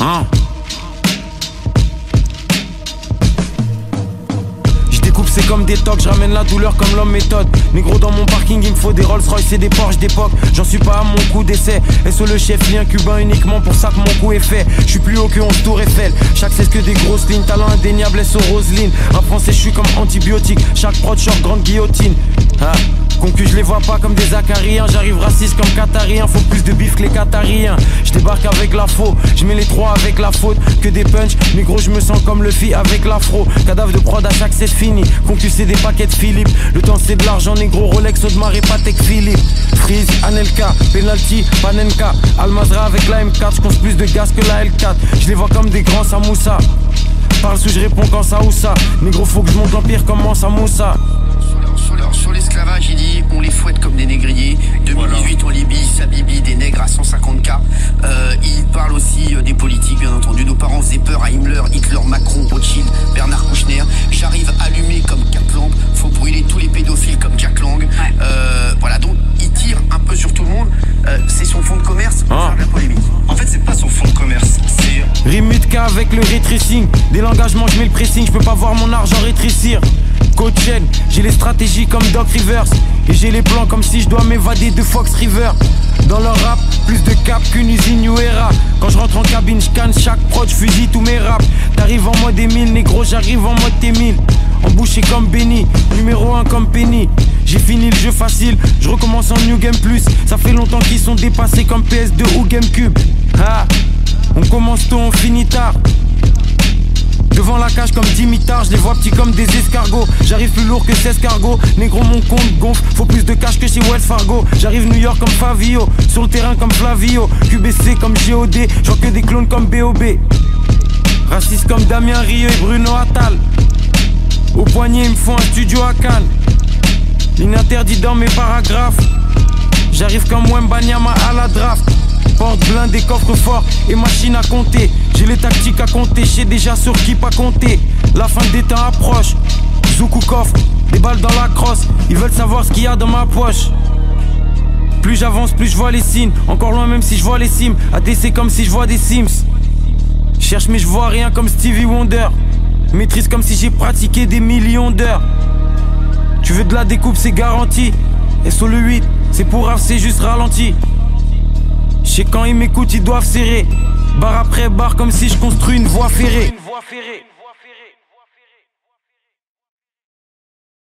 Hein? Coupe c'est comme des tocs, je ramène la douleur comme l'homme méthode. Négro dans mon parking il me faut des Rolls Royce et des Porsche d'époque. J'en suis pas à mon coup d'essai. SO le chef, lien cubain uniquement pour ça que mon coup est fait. Je suis plus haut que 11 tours Eiffel. Chaque cesse que des grosses lignes, talent indéniable SO Roselyne. En français je suis comme antibiotique. Chaque prod short grande guillotine. Ah. Concu je les vois pas comme des acariens. J'arrive raciste comme qatarien. Faut plus de bif que les qatariens. Je débarque avec la faux. Je mets les trois avec la faute. Que des punch. Mais gros je me sens comme le fi avec l'afro. Cadavre de prod à chaque c'est fini. Concu c'est des paquets de Philippe. Le temps c'est de l'argent négro. Rolex Audemars et Patek Philippe. Freeze, Anelka, Penalty, Panenka. Almazra avec la M4. J'conce plus de gaz que la L4. Je les vois comme des grands Samoussa. Parle sous je réponds quand ça ou ça. Négro faut que je monte l'empire comme Mansa Moussa. Sur l'esclavage, il dit on les fouette comme des négriers. 2018 en Libye, Sabibi, des nègres à 150K. Il parle aussi des politiques, bien entendu. Nos parents faisaient peur à Himmler, Hitler, Macron, Rothschild, Bernard Kouchner. J'arrive allumé comme Kaplan. Faut brûler tous les pédophiles comme Jack Lang. Voilà, donc il tire un peu sur tout le monde. C'est son fonds de commerce pour faire de la polémique. En fait, c'est pas son fonds de commerce, c'est Rimutka avec le retracing. Dès l'engagement, je mets le pressing. Je peux pas voir mon argent rétrécir. Coach Chen, j'ai les stratégies comme Doc Rivers. Et j'ai les plans comme si je dois m'évader de Fox River. Dans leur rap, plus de cap qu'une usine New Era. Quand je rentre en cabine, je canne chaque prod, je fusille tous mes raps. T'arrives en mode Emile, négro, j'arrive en mode T1000. Embouché comme Benny, numéro 1 comme Penny. J'ai fini le jeu facile, je recommence en New Game Plus. Ça fait longtemps qu'ils sont dépassés comme PS2 ou GameCube. Ah, on commence tôt, on finit tard. Devant la cage comme Dimitar, je les vois petits comme des escargots. J'arrive plus lourd que 16 cargos. Négro mon compte gonfle, faut plus de cash que chez Wells Fargo. J'arrive New York comme Favio, sur le terrain comme Flavio. QBC comme GOD, genre que des clones comme BOB. Raciste comme Damien Rieu et Bruno Attal. Au poignet ils me font un studio à Cannes. Ligne interdite dans mes paragraphes. J'arrive comme Wembanyama à la draft. Porte blindée, coffre fort et machine à compter. J'ai les tactiques à compter, j'sais déjà sur qui pas compter. La fin des temps approche. Zouk ou coffre, des balles dans la crosse. Ils veulent savoir ce qu'il y a dans ma poche. Plus j'avance, plus je vois les signes. Encore loin même si je vois les cimes. ADC comme si je vois des Sims. Cherche mais je vois rien comme Stevie Wonder. Maîtrise comme si j'ai pratiqué des millions d'heures. Tu veux de la découpe, c'est garanti. Et sur le 8, c'est pour raf, c'est juste ralenti. J'sais quand ils m'écoutent, ils doivent serrer. Barre après barre comme si je construis une voie ferrée.